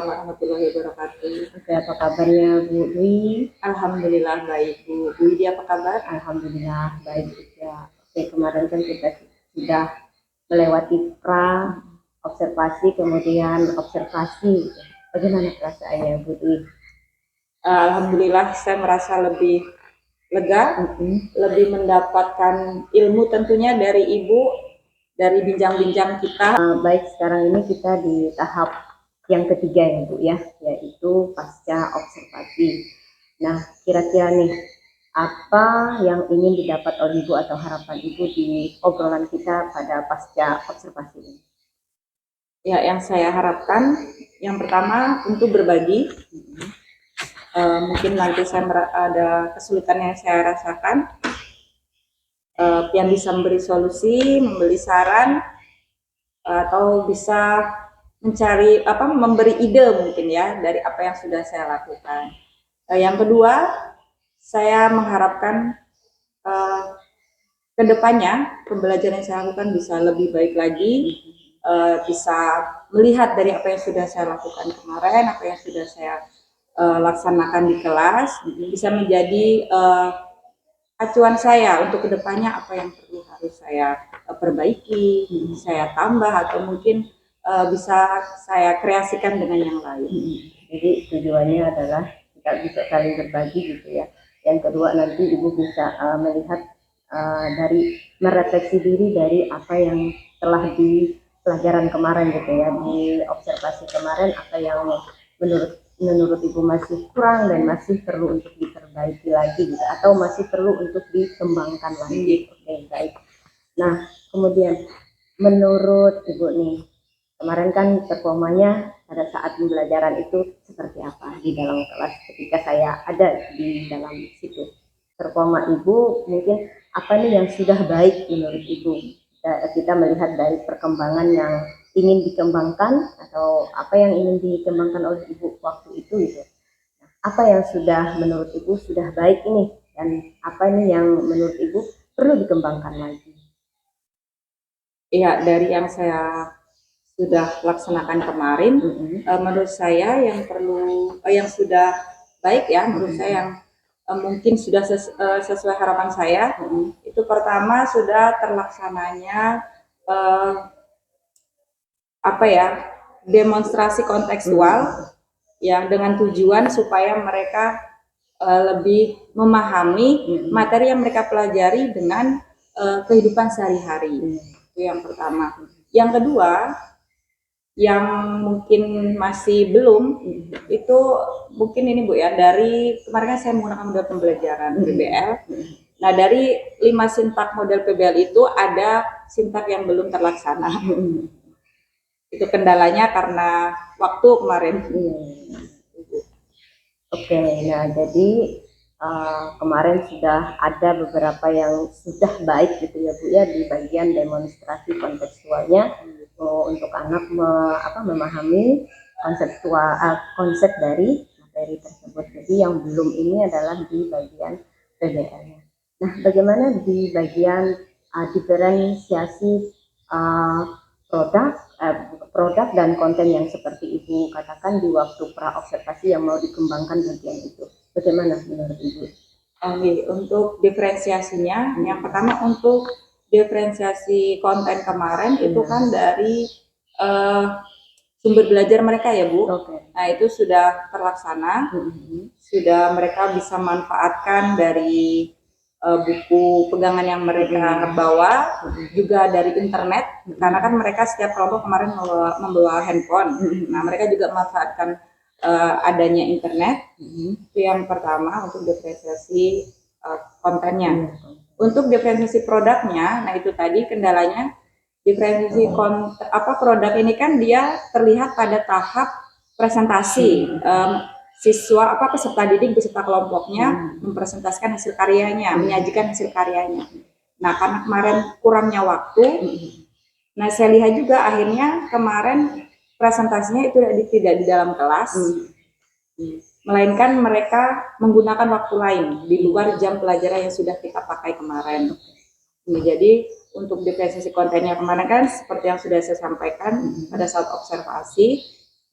Waalaikumsalam warahmatullahi wabarakatuh. Oke, apa kabarnya Bu Dwi? Alhamdulillah baik Bu. Bu Widya apa kabar? Alhamdulillah baik juga. Oke, kemarin kan kita sudah melewati pra observasi, kemudian observasi. Bagaimana perasaannya Bu Dwi? Alhamdulillah saya merasa lebih lega, lebih mendapatkan ilmu tentunya dari Ibu, dari bincang-bincang kita. Baik, sekarang ini kita di tahap yang ketiga ya Bu ya, yaitu pasca observasi. Nah, kira-kira nih, apa yang ingin didapat oleh Ibu atau harapan Ibu di obrolan kita pada pasca observasi ini? Ya, yang saya harapkan, yang pertama untuk berbagi. Mungkin nanti saya ada kesulitan yang saya rasakan, yang bisa memberi solusi, memberi saran, atau bisa mencari memberi ide mungkin ya dari apa yang sudah saya lakukan. Yang kedua, saya mengharapkan kedepannya pembelajaran yang saya lakukan bisa lebih baik lagi, bisa melihat dari apa yang sudah saya lakukan kemarin, apa yang sudah saya laksanakan di kelas, bisa menjadi acuan saya untuk kedepannya apa yang perlu harus saya perbaiki, saya tambah atau mungkin bisa saya kreasikan dengan yang lain. Jadi tujuannya adalah kita bisa saling berbagi gitu ya. Yang kedua nanti Ibu bisa melihat dari merefleksi diri dari apa yang telah di pelajaran kemarin gitu ya, di observasi kemarin, apa yang menurut Ibu masih kurang dan masih perlu untuk diperbaiki lagi gitu, atau masih perlu untuk dikembangkan lagi. Oke, baik. Nah, kemudian menurut Ibu nih, kemarin kan performanya pada saat pembelajaran itu seperti apa di dalam kelas ketika saya ada di dalam situ? Performa Ibu mungkin apa nih yang sudah baik menurut Ibu? Kita melihat dari perkembangan yang ingin dikembangkan atau apa yang ingin dikembangkan oleh Ibu waktu itu gitu. Apa yang sudah menurut Ibu sudah baik ini dan apa nih yang menurut Ibu perlu dikembangkan lagi? Iya, dari yang saya sudah laksanakan kemarin, menurut saya yang perlu yang sudah baik ya, menurut saya yang mungkin sudah sesuai harapan saya, itu pertama sudah terlaksananya demonstrasi kontekstual yang dengan tujuan supaya mereka lebih memahami materi yang mereka pelajari dengan kehidupan sehari-hari. Itu yang pertama. Yang kedua, yang mungkin masih belum, itu mungkin ini Bu ya, dari kemarin kan saya menggunakan model pembelajaran PBL. Nah, dari 5 sintak model PBL itu ada sintak yang belum terlaksana. Itu kendalanya karena waktu kemarin. Oke, nah jadi kemarin sudah ada beberapa yang sudah baik gitu ya Bu ya di bagian demonstrasi kontekstualnya untuk anak memahami konsep dari materi tersebut. Jadi yang belum ini adalah di bagian PBL-nya. Nah, bagaimana di bagian diferensiasi produk dan konten yang seperti Ibu katakan di waktu pra observasi yang mau dikembangkan bagian itu, bagaimana menurut Ibu? Untuk diferensiasinya, yang pertama untuk diferensiasi konten kemarin itu kan dari sumber belajar mereka ya Bu. Nah itu sudah terlaksana, sudah mereka bisa manfaatkan dari buku pegangan yang mereka bawa, juga dari internet, karena kan mereka setiap kelompok kemarin membawa handphone. Nah mereka juga memanfaatkan adanya internet. Itu yang pertama untuk diferensiasi kontennya. Untuk diferensiasi produknya, nah itu tadi kendalanya diferensiasi produk ini kan dia terlihat pada tahap presentasi. Siswa peserta didik beserta kelompoknya mempresentasikan hasil karyanya, menyajikan hasil karyanya. Nah, karena kemarin kurangnya waktu, nah saya lihat juga akhirnya kemarin presentasinya itu tidak di dalam kelas, melainkan mereka menggunakan waktu lain di luar jam pelajaran yang sudah kita pakai kemarin. Jadi untuk diferensiasi kontennya kemarin kan seperti yang sudah saya sampaikan pada saat observasi,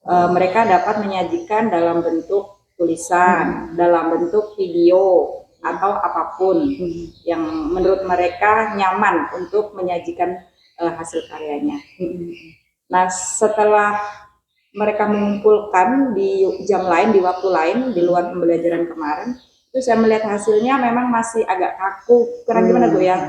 mereka dapat menyajikan dalam bentuk tulisan, dalam bentuk video atau apapun yang menurut mereka nyaman untuk menyajikan hasil karyanya. Nah, setelah mereka mengumpulkan di jam lain, di waktu lain, di luar pembelajaran kemarin, itu saya melihat hasilnya memang masih agak kaku. Kurang gimana Bu ya?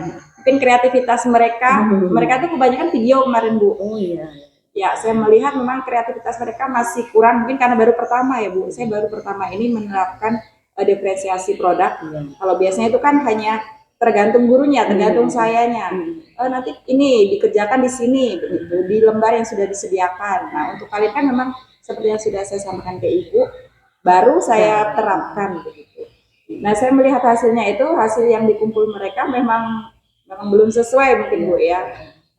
Mungkin kreativitas mereka, mereka tuh kebanyakan video kemarin Bu. Oh iya. Ya, saya melihat memang kreativitas mereka masih kurang, mungkin karena baru pertama ya Bu. Saya baru pertama ini menerapkan diferensiasi produk. Kalau biasanya itu kan hanya tergantung gurunya, tergantung sayanya. Nanti ini dikerjakan di sini, begitu, di lembar yang sudah disediakan. Nah, untuk kalian kan memang seperti yang sudah saya sampaikan ke Ibu, baru saya terapkan begitu. Nah, saya melihat hasilnya itu, hasil yang dikumpul mereka memang belum sesuai mungkin Bu ya.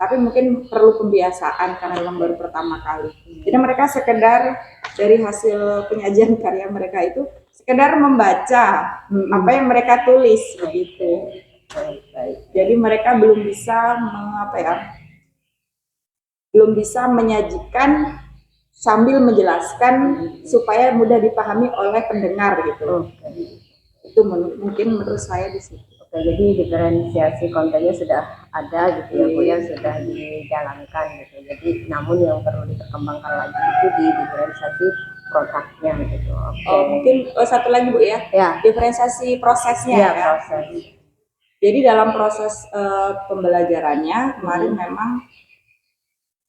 Tapi mungkin perlu pembiasaan karena memang baru pertama kali. Jadi mereka sekedar dari hasil penyajian karya mereka itu sekedar membaca apa yang mereka tulis begitu. Jadi mereka belum bisa belum bisa menyajikan sambil menjelaskan supaya mudah dipahami oleh pendengar gitu. Itu mungkin menurut saya di situ. Jadi diferensiasi kontennya sudah ada gitu ya Bu ya, sudah dijalankan gitu. Jadi namun yang perlu dikembangkan lagi itu di diferensiasi produknya gitu. Mungkin satu lagi Bu ya, diferensiasi prosesnya ya. Proses. Jadi dalam proses pembelajarannya kemarin memang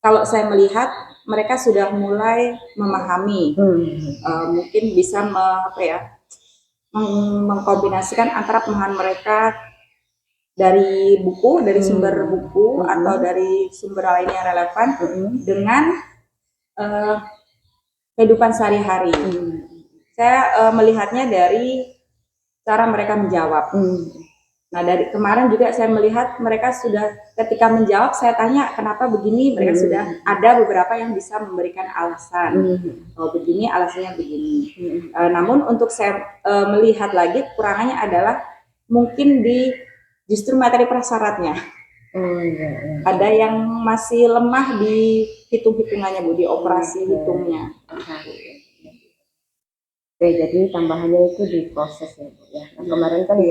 kalau saya melihat mereka sudah mulai memahami, mungkin bisa mengkombinasikan antara pemahaman mereka dari buku, dari sumber buku atau dari sumber lain yang relevan dengan kehidupan sehari-hari. Saya melihatnya dari cara mereka menjawab. Nah, dari kemarin juga saya melihat mereka sudah ketika menjawab, saya tanya kenapa begini, mereka sudah ada beberapa yang bisa memberikan alasan. Oh, begini, alasannya begini. Namun untuk saya melihat lagi kekurangannya adalah mungkin di justru materi prasyaratnya. Ada yang masih lemah di hitung-hitungannya Bu, di operasi hitungnya. Oke, jadi tambahannya itu di proses ya Bu ya. Nah, kemarin kan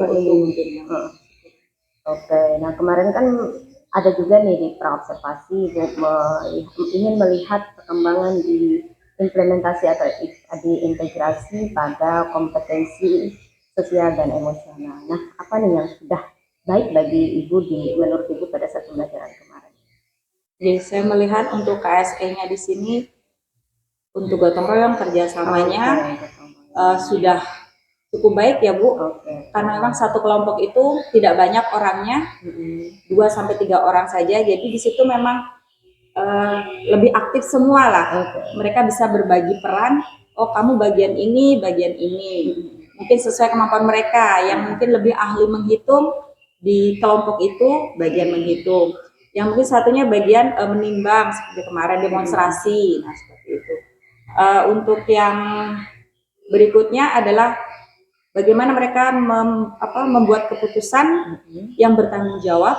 nah kemarin kan ada juga nih di praobservasi ingin melihat perkembangan di implementasi atau di integrasi pada kompetensi sosial dan emosional. Nah, apa nih yang sudah baik bagi Ibu menurut Ibu pada saat pembelajaran kemarin? Jadi saya melihat untuk KSE-nya di sini untuk gotong royong kerjasamanya sudah cukup baik ya Bu, karena memang satu kelompok itu tidak banyak orangnya, 2-3 orang saja, jadi di situ memang lebih aktif semua lah. Mereka bisa berbagi peran, oh kamu bagian ini, mungkin sesuai kemampuan mereka, yang mungkin lebih ahli menghitung di kelompok itu bagian menghitung, yang mungkin satunya bagian menimbang seperti kemarin demonstrasi, nah seperti itu. Untuk yang berikutnya adalah bagaimana mereka membuat keputusan yang bertanggung jawab,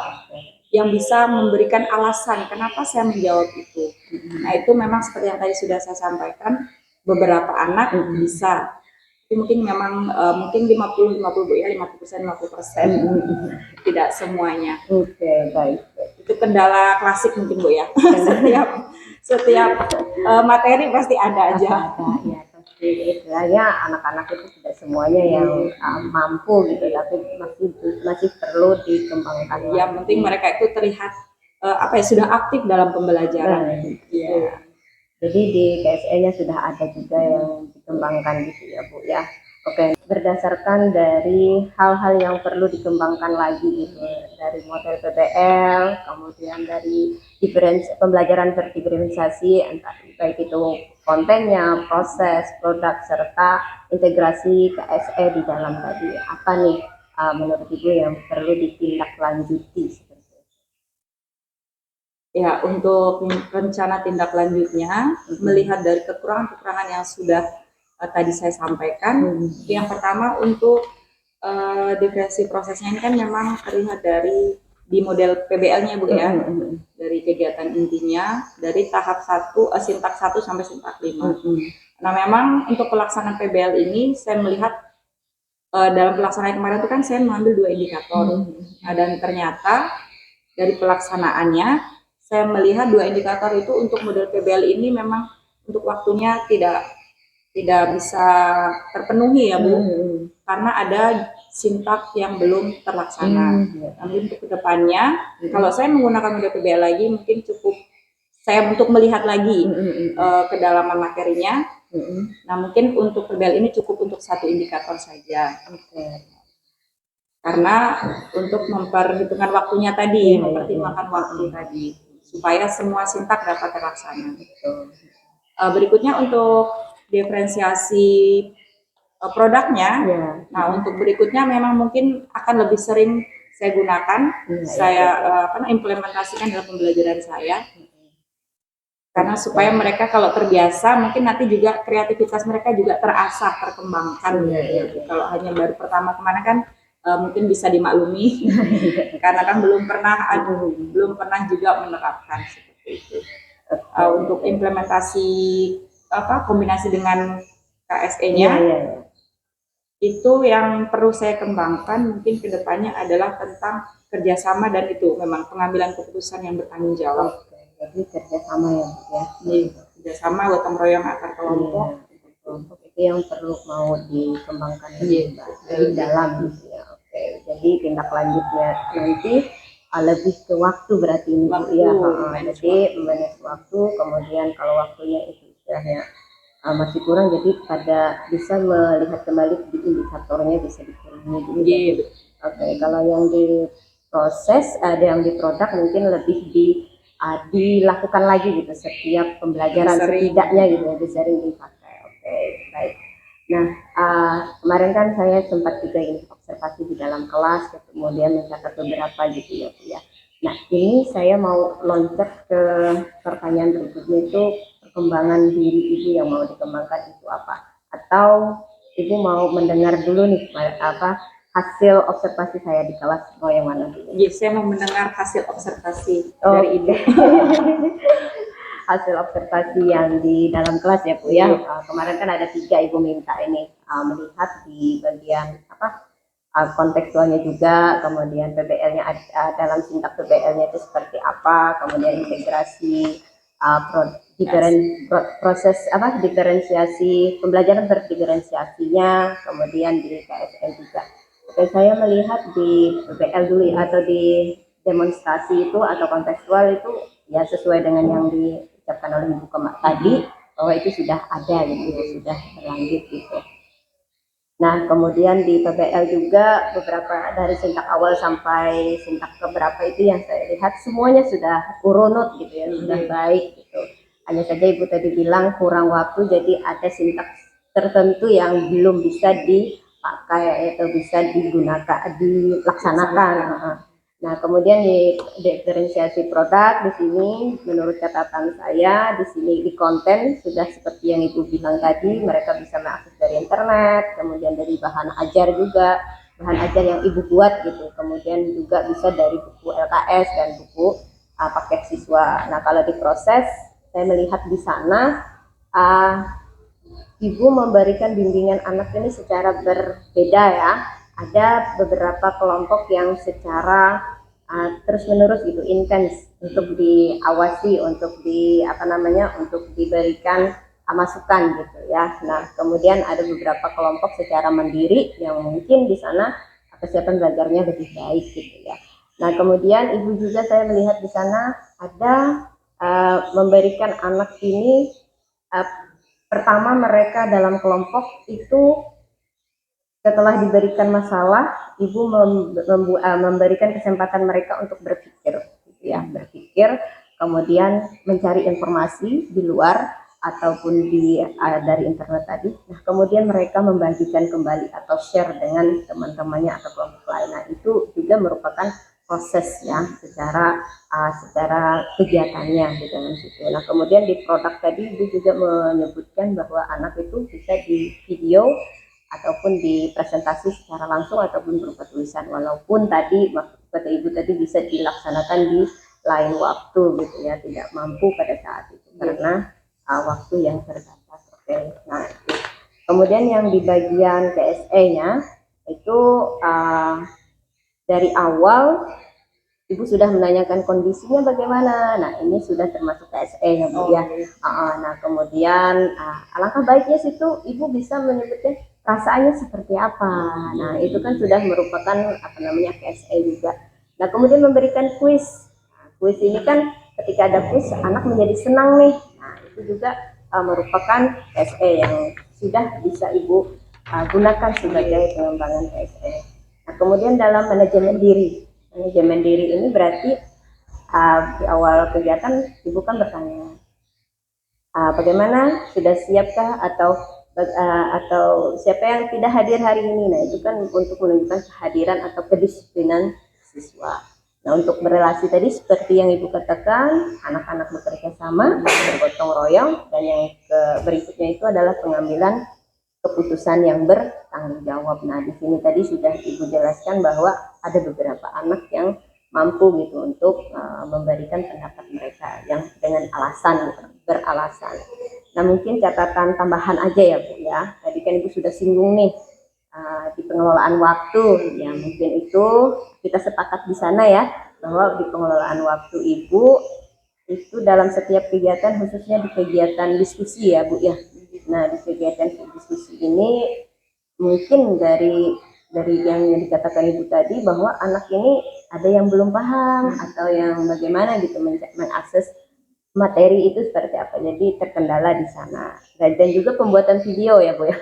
yang bisa memberikan alasan kenapa saya menjawab itu. Nah itu memang seperti yang tadi sudah saya sampaikan, beberapa anak bisa, tapi mungkin memang mungkin 50-50 Bu ya, 50%, tidak semuanya. Baik. Itu kendala klasik mungkin Bu ya. setiap materi pasti ada aja. Istilahnya anak-anak itu tidak semuanya yang mampu gitu, tapi masih perlu dikembangkan. Yang penting mereka itu terlihat sudah aktif dalam pembelajaran. Jadi di KSE-nya sudah ada juga yang dikembangkan gitu ya Bu ya. Berdasarkan dari hal-hal yang perlu dikembangkan lagi gitu, dari model PBL, kemudian dari pembelajaran berdiferensiasi, baik itu kontennya, proses, produk, serta integrasi KSE di dalam tadi. Apa nih menurut Ibu yang perlu ditindaklanjuti? Ya, untuk rencana tindak lanjutnya, melihat dari kekurangan-kekurangan yang sudah tadi saya sampaikan, yang pertama untuk diferensi prosesnya ini kan memang terlihat dari di model PBL-nya Bu ya. Dari kegiatan intinya dari tahap 1 sintak 1 sampai sintak 5. Nah, memang untuk pelaksanaan PBL ini saya melihat dalam pelaksanaan kemarin itu kan saya mengambil 2 indikator. Dan ternyata dari pelaksanaannya saya melihat 2 indikator itu untuk model PBL ini memang untuk waktunya tidak bisa terpenuhi ya Bu, karena ada sintak yang belum terlaksana. Namun untuk kedepannya, kalau saya menggunakan model PBL lagi, mungkin cukup saya untuk melihat lagi kedalaman materinya. Nah, mungkin untuk PBL ini cukup untuk 1 indikator saja. Karena untuk memperhitungkan waktunya tadi, mempertimbangkan waktu tadi, supaya semua sintak dapat terlaksana. Berikutnya untuk diferensiasi produknya. Nah, untuk berikutnya memang mungkin akan lebih sering saya gunakan, saya implementasikan dalam pembelajaran saya. Karena supaya mereka kalau terbiasa, mungkin nanti juga kreativitas mereka juga terasah, terkembangkan. Kalau hanya baru pertama kemana kan mungkin bisa dimaklumi, karena kan belum pernah juga menerapkan seperti itu. Untuk implementasi kombinasi dengan KSE-nya, itu yang perlu saya kembangkan mungkin kedepannya adalah tentang kerjasama, dan itu memang pengambilan keputusan yang bertanggung jawab. Jadi kerjasama ya Bu ya. Kerjasama, gotong royong antar kelompok. Itu yang perlu mau dikembangkan lebih dalam gitu ya. Jadi tindak lanjutnya nanti lebih ke waktu berarti ini Bu ya. Jadi manage waktu, kemudian kalau waktunya itu istilahnya masih kurang, jadi pada bisa melihat kembali di indikatornya bisa dikurangi gitu. Kalau yang di proses, ada yang di produk mungkin lebih dilakukan lagi gitu setiap pembelajaran setidaknya gitu, lebih sering dipakai. Baik. Nah, kemarin kan saya sempat juga ini observasi di dalam kelas, kemudian mencatat beberapa gitu ya Bu ya. Nah, ini saya mau loncat ke pertanyaan berikutnya, itu perkembangan diri Ibu yang mau dikembangkan itu apa? Atau Ibu mau mendengar dulu nih hasil observasi saya di kelas, mau yang mana dulu? Saya mau mendengar hasil observasi dari Ibu. Hasil observasi yang di dalam kelas ya Bu ya. Kemarin kan ada 3 Ibu minta ini melihat di bagian kontekstualnya juga, kemudian PBL-nya dalam sintak PBL-nya itu seperti apa, kemudian integrasi proses diferensiasi pembelajaran berdiferensiasinya, kemudian di KSE juga. Saya melihat di PBL dulu atau di demonstrasi itu atau kontekstual itu ya sesuai dengan yang diucapkan oleh Ibu tadi, bahwa itu sudah ada gitu, sudah berlanjut gitu. Nah, kemudian di PBL juga beberapa dari sintak awal sampai sintak keberapa itu yang saya lihat semuanya sudah urunut gitu ya, sudah baik gitu. Hanya saja Ibu tadi bilang kurang waktu, jadi ada sintak tertentu yang belum bisa dipakai atau bisa digunakan, dilaksanakan. Nah, kemudian di diferensiasi produk di sini, menurut catatan saya, di sini di konten sudah seperti yang Ibu bilang tadi, mereka bisa mengakses dari internet, kemudian dari bahan ajar juga, bahan ajar yang Ibu buat gitu, kemudian juga bisa dari buku LKS dan buku paket siswa. Nah, kalau di proses, saya melihat di sana Ibu memberikan bimbingan anak ini secara berbeda ya. Ada beberapa kelompok yang secara terus-menerus gitu intens untuk diawasi, untuk untuk diberikan masukan gitu ya. Nah, kemudian ada beberapa kelompok secara mandiri yang mungkin di sana kesiapan belajarnya lebih baik gitu ya. Nah, kemudian Ibu juga saya melihat di sana ada memberikan anak ini pertama mereka dalam kelompok itu setelah diberikan masalah, Ibu memberikan kesempatan mereka untuk berpikir, gitu ya, berpikir, kemudian mencari informasi di luar ataupun dari internet tadi. Nah, kemudian mereka membagikan kembali atau share dengan teman-temannya atau kelompok lain. Nah, itu juga merupakan proses ya secara kegiatannya di dalam situ. Nah, kemudian di produk tadi Ibu juga menyebutkan bahwa anak itu bisa di video ataupun di presentasi secara langsung ataupun berupa tulisan, walaupun tadi kata ibu tadi bisa dilaksanakan di lain waktu gitu ya, tidak mampu pada saat itu karena waktu yang terbatas. Oke. Nah, itu. Kemudian yang di bagian KSE-nya itu dari awal Ibu sudah menanyakan kondisinya bagaimana. Nah, ini sudah termasuk KSE ya Bu ya. Nah, kemudian alangkah baiknya situ Ibu bisa menyebutkan perasaannya seperti apa. Nah, itu kan sudah merupakan apa namanya KSE juga. Nah, kemudian memberikan kuis. Nah, kuis ini kan ketika ada kuis anak menjadi senang nih. Nah, itu juga merupakan KSE yang sudah bisa Ibu gunakan sebagai pengembangan KSE. Nah, kemudian dalam manajemen diri. Manajemen diri ini berarti di awal kegiatan Ibu kan bertanya bagaimana, sudah siapkah atau siapa yang tidak hadir hari ini. Nah, itu kan untuk menunjukkan kehadiran atau kedisiplinan siswa. Nah, untuk berelasi tadi seperti yang Ibu katakan, anak-anak bekerja sama, bergotong royong, dan yang berikutnya itu adalah pengambilan keputusan yang bertanggung jawab. Nah, di sini tadi sudah Ibu jelaskan bahwa ada beberapa anak yang mampu gitu untuk memberikan pendapat mereka yang dengan alasan, beralasan. Nah, mungkin catatan tambahan aja ya Bu ya. Tadi kan Ibu sudah singgung nih di pengelolaan waktu, ya mungkin itu kita sepakat di sana ya, bahwa di pengelolaan waktu Ibu itu dalam setiap kegiatan, khususnya di kegiatan diskusi ya Bu ya. Nah, di kegiatan diskusi ini mungkin dari yang dikatakan Ibu tadi bahwa anak ini ada yang belum paham atau yang bagaimana gitu mengakses materi itu seperti apa. Jadi terkendala di sana. Dan juga pembuatan video ya Bu ya.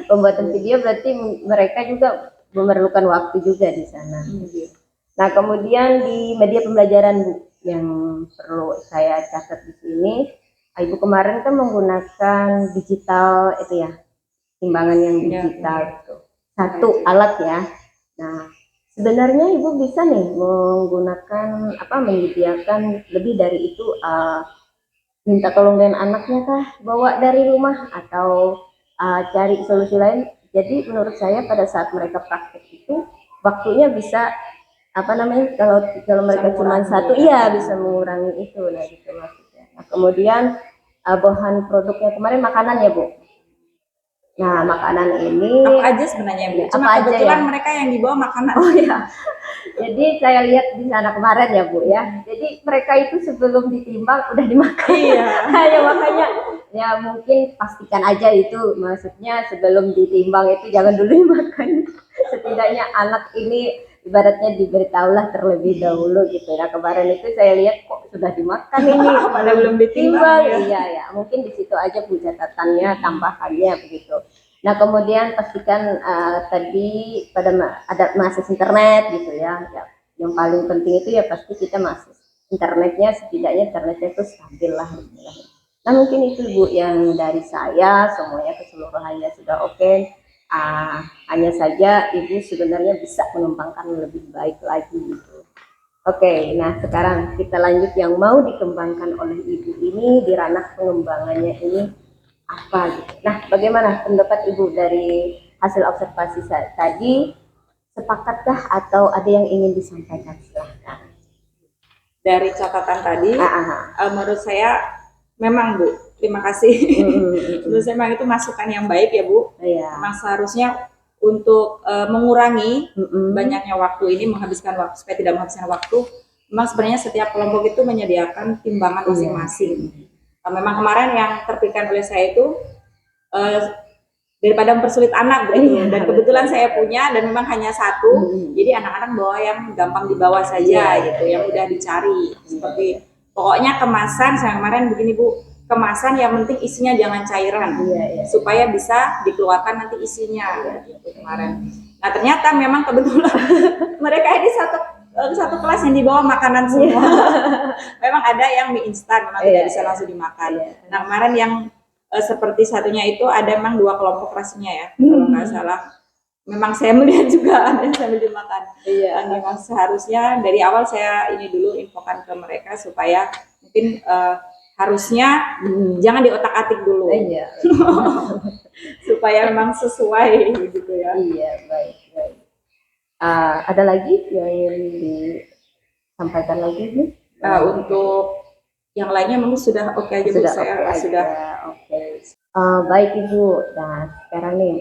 Pembuatan video berarti mereka juga memerlukan waktu juga di sana. Nah, kemudian di media pembelajaran Bu yang perlu saya catat di sini, Ibu kemarin kan menggunakan digital itu ya, timbangan yang digital itu satu alat ya. Nah, sebenarnya Ibu bisa nih menggunakan menyediakan lebih dari itu, minta tolong dengan anaknya kah bawa dari rumah atau cari solusi lain. Jadi menurut saya pada saat mereka praktek itu waktunya bisa kalau mereka cuma satu bisa mengurangi itu lah gitu maksudnya. Nah, kemudian bahan produknya kemarin makanan ya Bu. Nah, makanan ini apa aja sebenarnya Bu? Cuma kebetulan mereka yang dibawa makanan. Oh ya. Jadi saya lihat di sana kemarin ya Bu ya. Jadi mereka itu sebelum ditimbang udah dimakan. Iya. Ya makanya ya mungkin pastikan aja itu, maksudnya sebelum ditimbang itu jangan dulu dimakan. Setidaknya anak ini ibaratnya diberitahulah terlebih dahulu gitu ya. Kemarin itu saya lihat kok sudah dimakan ini malah belum ditimbang. Iya ya, mungkin di situ aja Bu catatannya, tambahannya begitu. Nah, kemudian pastikan tadi pada ada akses internet gitu ya. Yang paling penting itu ya pasti kita masuk internetnya, setidaknya internetnya itu stabil lah. Nah, mungkin itu Bu yang dari saya, semuanya keseluruhannya sudah oke. Hanya saja Ibu sebenarnya bisa mengembangkan lebih baik lagi gitu. Oke, nah sekarang kita lanjut yang mau dikembangkan oleh Ibu ini di ranah pengembangannya ini apa gitu. Nah, bagaimana pendapat Ibu dari hasil observasi saya tadi? Sepakatkah atau ada yang ingin disampaikan? Silahkan. Dari catatan tadi, menurut saya memang Bu, terima kasih. Menurut saya memang itu masukan yang baik ya Bu. Memang seharusnya untuk mengurangi banyaknya waktu ini, menghabiskan waktu supaya tidak menghabiskan waktu. Memang sebenarnya setiap kelompok itu menyediakan timbangan masing-masing. Memang kemarin yang terpikirkan oleh saya itu daripada mempersulit anak begitu, dan kebetulan saya punya dan memang hanya satu, jadi anak-anak bawa yang gampang dibawa saja gitu, yang mudah dicari, seperti pokoknya kemasan. Saya kemarin begini Bu, kemasan yang penting isinya jangan cairan, supaya bisa dikeluarkan nanti isinya gitu kemarin. Nah, ternyata memang kebetulan mereka ini satu kelas yang dibawa makanan semua. Memang ada yang mie instan, memang tidak bisa langsung dimakan. Nah, kemarin yang seperti satunya itu ada memang 2 kelompok rasanya ya, kalau nggak salah. Memang saya melihat juga ada yang sambil dimakan. Memang seharusnya dari awal saya ini dulu infokan ke mereka supaya mungkin harusnya jangan diotak-atik dulu. Supaya memang sesuai gitu ya. Iya, baik. Ada lagi yang ingin disampaikan lagi nih? Untuk yang lainnya mungkin sudah oke aja Bu, saya okay sudah. Oke. Baik Ibu. Nah sekarang nih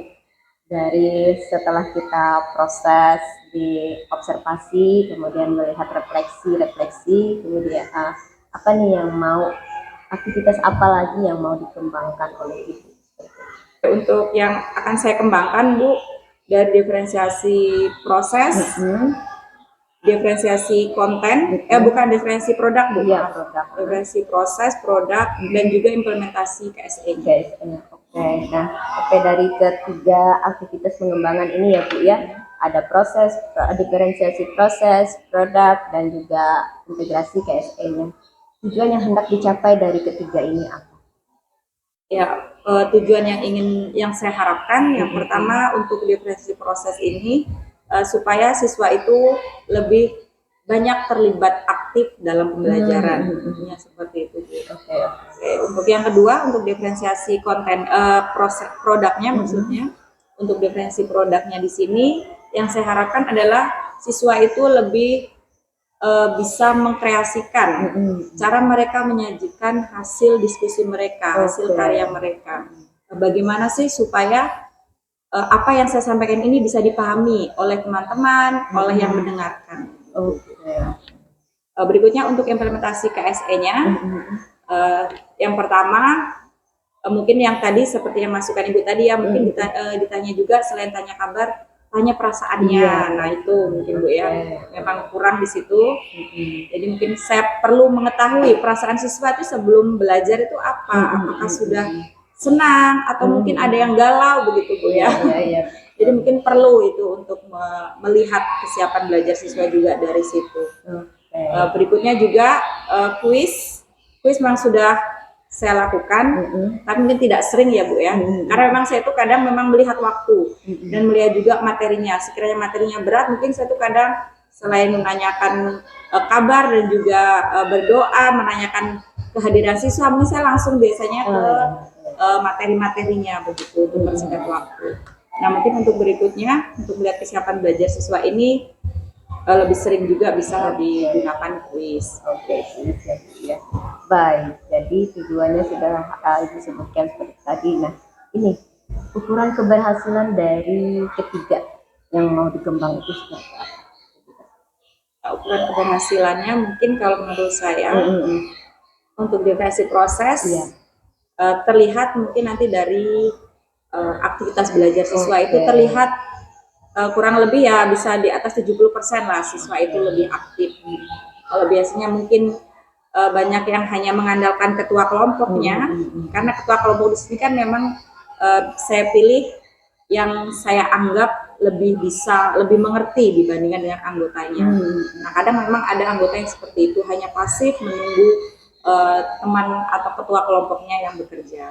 dari setelah kita proses di observasi, kemudian melihat refleksi, kemudian apa nih yang mau aktivitas apa lagi yang mau dikembangkan oleh Ibu? Untuk yang akan saya kembangkan Bu, dari diferensiasi proses, diferensiasi konten, bukan diferensiasi produk Bu, diferensiasi proses, produk, dan juga implementasi KSE. Oke, nah dari ketiga aktivitas pengembangan ini ya Bu ya, ada proses, diferensiasi proses, produk, dan juga integrasi KSE-nya. Tujuan yang hendak dicapai dari ketiga ini apa? Ya, tujuan yang saya harapkan, yang pertama untuk diferensiasi proses ini supaya siswa itu lebih banyak terlibat aktif dalam pembelajaran, seperti itu. Oke. Untuk yang kedua, untuk diferensiasi konten proses produknya, maksudnya untuk diferensiasi produknya di sini, yang saya harapkan adalah siswa itu lebih bisa mengkreasikan cara mereka menyajikan hasil diskusi mereka, hasil karya mereka. Bagaimana sih supaya apa yang saya sampaikan ini bisa dipahami oleh teman-teman, oleh yang mendengarkan. Berikutnya untuk implementasi KSE-nya, yang pertama mungkin yang tadi seperti yang masukan Ibu tadi ya, mungkin ditanya juga selain tanya kabar, tanya perasaannya. Nah itu mungkin Bu ya, memang kurang di situ. Jadi mungkin saya perlu mengetahui perasaan siswa itu sebelum belajar itu apa, apakah sudah senang atau mungkin ada yang galau begitu Bu ya. Jadi mungkin perlu itu untuk melihat kesiapan belajar siswa juga dari situ. Berikutnya juga kuis memang sudah saya lakukan, tapi mungkin tidak sering ya Bu ya, karena memang saya itu kadang memang melihat waktu dan melihat juga materinya. Sekiranya materinya berat, mungkin saya itu kadang selain menanyakan kabar dan juga berdoa, menanyakan kehadiran siswa, mungkin saya langsung biasanya ke materi-materinya begitu untuk mempersingkat waktu. Nah mungkin untuk berikutnya, untuk melihat kesiapan belajar siswa ini lebih sering juga bisa digunakan kuis. Oke, ya. Baik, jadi tujuannya sudah Ibu sebutkan seperti tadi. Nah, ini ukuran keberhasilan dari ketiga yang mau dikembang itu seperti apa? Ukuran keberhasilannya mungkin kalau menurut saya untuk diferensiasi proses terlihat mungkin nanti dari aktivitas belajar siswa itu terlihat kurang lebih ya bisa di atas 70% lah siswa itu lebih aktif. Kalau biasanya mungkin banyak yang hanya mengandalkan ketua kelompoknya, karena ketua kelompok di sini kan memang saya pilih yang saya anggap lebih mengerti dibandingkan dengan anggotanya. Nah kadang memang ada anggota yang seperti itu, hanya pasif menunggu teman atau ketua kelompoknya yang bekerja.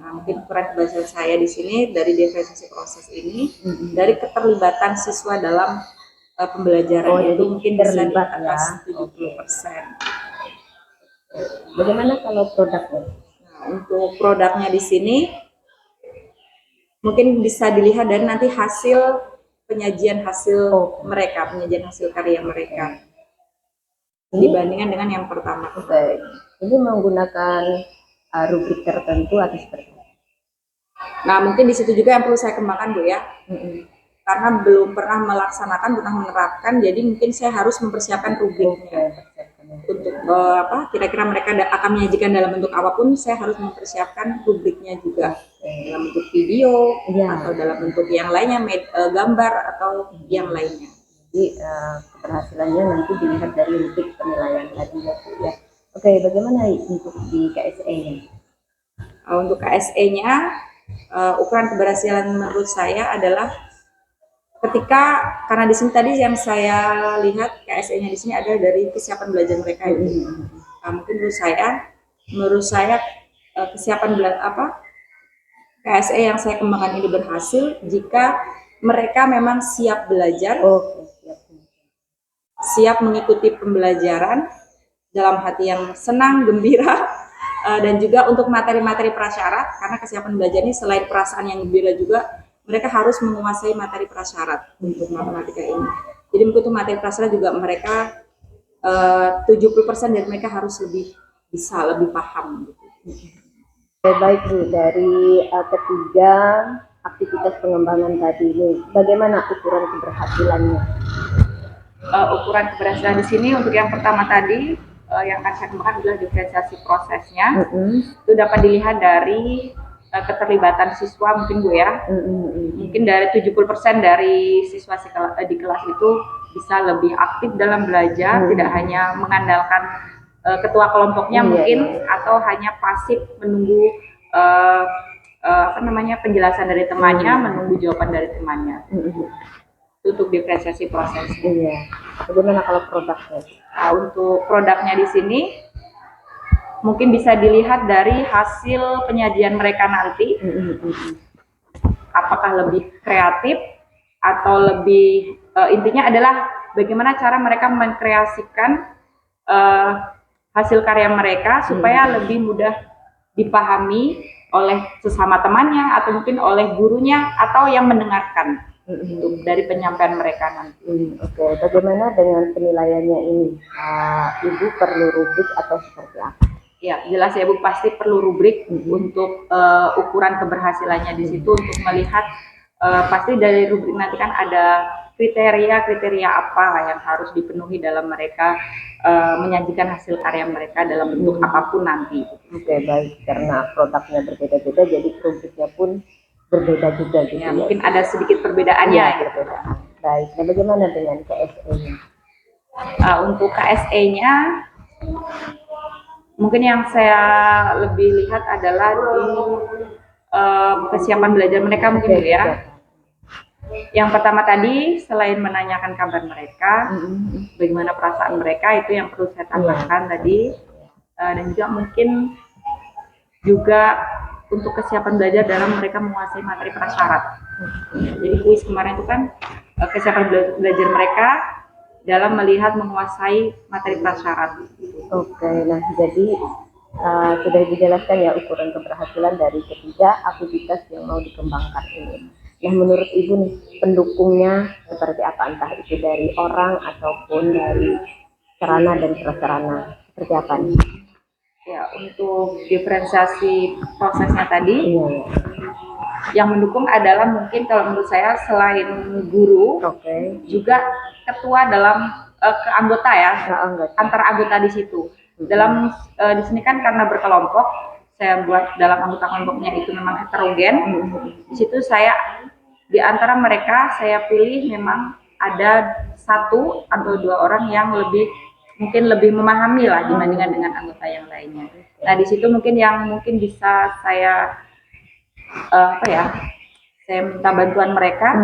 Nah mungkin ukuran keberhasilan saya di sini dari diferensiasi proses ini, dari keterlibatan siswa dalam pembelajaran itu mungkin bisa di atas 70%. Bagaimana kalau produknya? Nah, untuk produknya di sini mungkin bisa dilihat dari nanti hasil penyajian hasil mereka, penyajian hasil karya mereka dibandingkan dengan yang pertama. Ini menggunakan rubrik tertentu atau seperti apa? Nah mungkin di situ juga yang perlu saya kembangkan Bu ya, karena belum pernah melaksanakan, pernah menerapkan, jadi mungkin saya harus mempersiapkan rubriknya. Untuk kira-kira mereka akan menyajikan dalam bentuk apapun, saya harus mempersiapkan rubriknya juga dalam bentuk video atau dalam bentuk yang lainnya, gambar atau yang lainnya. Jadi keberhasilannya nanti dilihat dari rubrik penilaian tadi ya. Oke, bagaimana untuk di KSE-nya? Untuk KSE-nya ukuran keberhasilan menurut saya adalah karena di sini tadi yang saya lihat KSE-nya di sini adalah dari kesiapan belajar mereka itu. Mungkin menurut saya kesiapan KSE yang saya kembangkan ini berhasil jika mereka memang siap belajar, siap mengikuti pembelajaran dalam hati yang senang, gembira, dan juga untuk materi-materi prasyarat, karena kesiapan belajar ini selain perasaan yang gembira juga mereka harus menguasai materi prasyarat untuk matematika ini. Jadi untuk materi prasyarat juga mereka 70% dari mereka harus lebih paham gitu. Baik Bu, dari ketiga aktivitas pengembangan tadi ini, bagaimana ukuran keberhasilannya? Ukuran keberhasilan di sini untuk yang pertama tadi yang akan saya kembangkan adalah diferensiasi prosesnya. Itu dapat dilihat dari keterlibatan siswa mungkin Bu ya. Mungkin dari 70% dari siswa di kelas itu bisa lebih aktif dalam belajar, tidak hanya mengandalkan ketua kelompoknya mungkin atau hanya pasif menunggu penjelasan dari temannya, menunggu jawaban dari temannya. Untuk diferensiasi prosesnya. Iya. Bagaimana kalau produknya? Nah, untuk produknya di sini mungkin bisa dilihat dari hasil penyajian mereka nanti. Apakah lebih kreatif atau lebih intinya adalah bagaimana cara mereka mengkreasikan hasil karya mereka supaya lebih mudah dipahami oleh sesama temannya atau mungkin oleh gurunya atau yang mendengarkan. Dari penyampaian mereka nanti. Oke, bagaimana dengan penilaiannya ini? Ibu perlu rubrik atau seperti apa? Ya, jelas ya Bu, pasti perlu rubrik untuk ukuran keberhasilannya di situ untuk melihat pasti dari rubrik nanti kan ada kriteria apa yang harus dipenuhi dalam mereka menyajikan hasil karya mereka dalam bentuk apapun nanti. Oke, baik, karena produknya berbeda-beda jadi rubriknya pun berbeda juga gitu ya. Mungkin ada sedikit perbedaannya ya, perbedaan. Baik, nah bagaimana dengan KSE-nya? Untuk KSE-nya mungkin yang saya lebih lihat adalah di kesiapan belajar mereka mungkin ya. Yang pertama tadi selain menanyakan kabar mereka, bagaimana perasaan mereka itu yang perlu saya tambahkan tadi, dan juga mungkin juga untuk kesiapan belajar dalam mereka menguasai materi prasyarat. Jadi kuis kemarin itu kan kesiapan belajar mereka dalam melihat menguasai materi prasyarat. Oke, nah jadi sudah dijelaskan ya ukuran keberhasilan dari ketiga aktivitas yang mau dikembangkan ini. Nah menurut Ibu nih pendukungnya seperti apa, entah itu dari orang ataupun dari sarana dan prasarana, seperti apa nih? Ya, untuk diferensiasi prosesnya tadi, yang mendukung adalah mungkin kalau menurut saya selain guru, juga ketua dalam anggota ya, antara anggota di situ. Dalam di sini kan karena berkelompok, saya buat dalam anggota kelompoknya itu memang heterogen. Di situ saya di antara mereka saya pilih memang ada 1 atau 2 orang yang mungkin lebih memahami lah dibandingkan dengan anggota yang lainnya. Nah di situ mungkin bisa saya saya minta bantuan mereka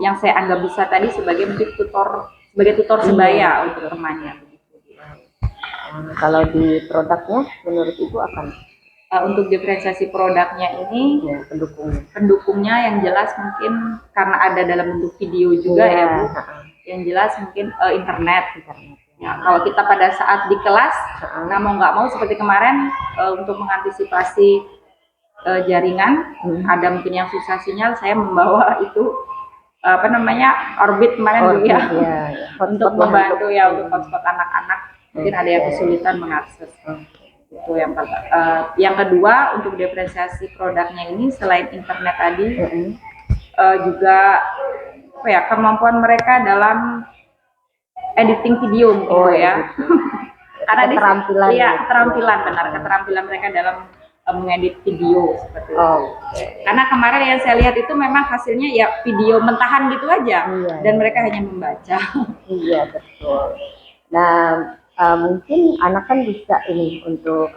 yang saya anggap bisa tadi sebagai tutor sebaya untuk temannya. Kalau di produknya menurut Ibu akan? Untuk diferensiasi produknya ini pendukungnya yang jelas mungkin karena ada dalam bentuk video juga ya Bu. Yang jelas mungkin internet. Ya, kalau kita pada saat di kelas, mau nggak mau seperti kemarin untuk mengantisipasi jaringan, ada mungkin yang susah sinyal, saya membawa itu orbit kemarin Bu ya, untuk membantu ya untuk hotspot anak-anak mungkin ada yang kesulitan mengakses. Itu yang kedua untuk diferensiasi produknya ini selain internet tadi juga kemampuan mereka dalam editing video mungkin ya. Karena keterampilan mereka dalam mengedit video seperti itu. Karena kemarin yang saya lihat itu memang hasilnya ya video mentahan gitu aja dan mereka hanya membaca. Iya betul. Nah mungkin anak kan bisa ini untuk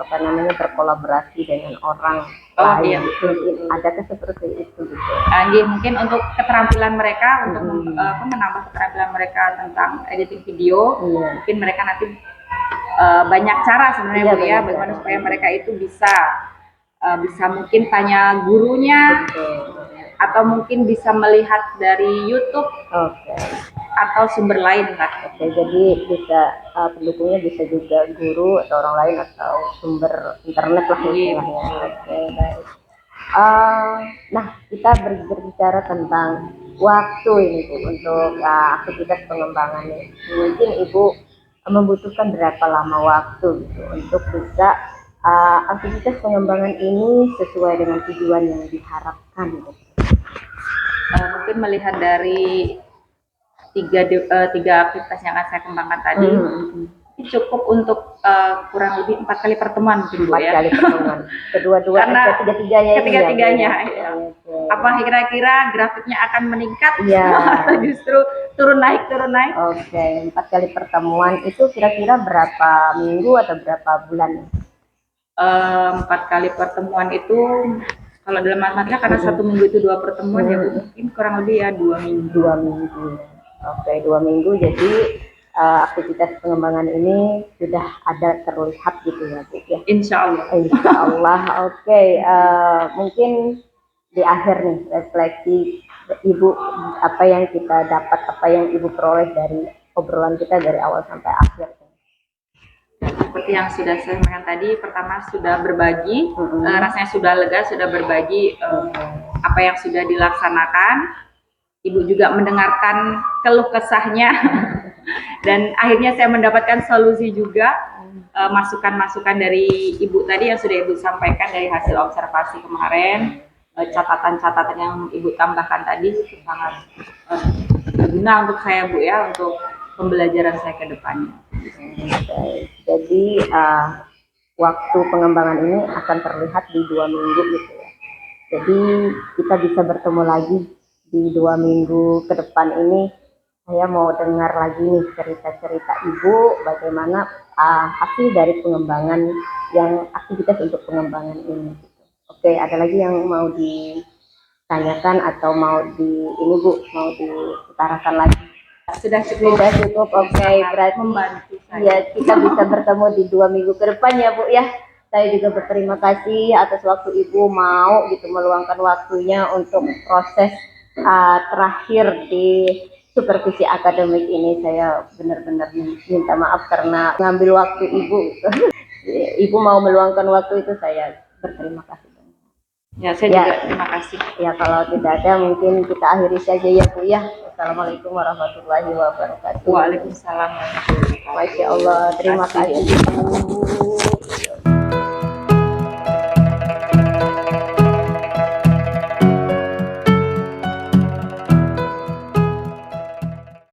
berkolaborasi dengan orang lain. Adakah seperti itu gitu? Mungkin untuk keterampilan mereka untuk menambah keterampilan mereka tentang editing video, mungkin mereka nanti banyak cara sebenarnya Bu ya, bagaimana supaya mereka itu bisa mungkin tanya gurunya atau mungkin bisa melihat dari YouTube atau sumber lain lah. Jadi bisa pendukungnya bisa juga guru atau orang lain atau sumber internet lah istilahnya. Baik. Nah, kita berbicara tentang waktu ini Bu untuk aktivitas pengembangan ini. Mungkin Ibu membutuhkan berapa lama waktu gitu untuk bisa aktivitas pengembangan ini sesuai dengan tujuan yang diharapkan gitu. Mungkin melihat dari tiga aktivitas yang akan saya kembangkan tadi, cukup untuk kurang lebih 4 kali pertemuan mungkin Bu 4 ya. kali pertemuan. Ketiga-tiganya Ketiga-tiganya ya. Okay. Apa kira-kira grafiknya akan meningkat ya. atau justru turun naik? Oke, 4 kali pertemuan itu kira-kira berapa minggu atau berapa bulan? 4 kali pertemuan itu kalau dalam matematika karena 1 minggu itu 2 pertemuan ya Bu, mungkin kurang lebih ya 2 minggu. 2 minggu. Oke, 2 minggu jadi aktivitas pengembangan ini sudah ada terlihat gitu ya Bu ya. Insya Allah. Insya Allah. Oke, mungkin di akhir nih refleksi Ibu apa yang kita dapat, apa yang Ibu peroleh dari obrolan kita dari awal sampai akhir. Seperti yang sudah saya sampaikan tadi, pertama sudah berbagi, rasanya sudah lega, sudah berbagi apa yang sudah dilaksanakan. Ibu juga mendengarkan keluh kesahnya dan akhirnya saya mendapatkan solusi juga, masukan-masukan dari Ibu tadi yang sudah Ibu sampaikan dari hasil observasi kemarin, catatan-catatan yang Ibu tambahkan tadi sangat berguna untuk saya Bu ya, untuk pembelajaran saya ke depannya. Jadi waktu pengembangan ini akan terlihat di 2 minggu gitu ya. Jadi kita bisa bertemu lagi di 2 minggu ke depan ini. Saya mau dengar lagi nih cerita-cerita Ibu bagaimana hasil dari pengembangan yang aktivitas untuk pengembangan ini. Oke, ada lagi yang mau ditanyakan atau mau ini Bu, mau diutarakan lagi? Sudah cukup. Oke, berarti membantu saya. Ya, kita bisa bertemu di 2 minggu ke depan ya Bu ya. Saya juga berterima kasih atas waktu Ibu mau gitu meluangkan waktunya untuk proses terakhir di supervisi akademik ini. Saya benar-benar minta maaf karena ngambil waktu Ibu. Ibu mau meluangkan waktu itu, saya berterima kasih. Ya, saya juga terima kasih. Ya, kalau tidak ada mungkin kita akhiri saja ya Bu ya. Assalamualaikum warahmatullahi wabarakatuh. Waalaikumsalam. Masya Allah, terima kasih.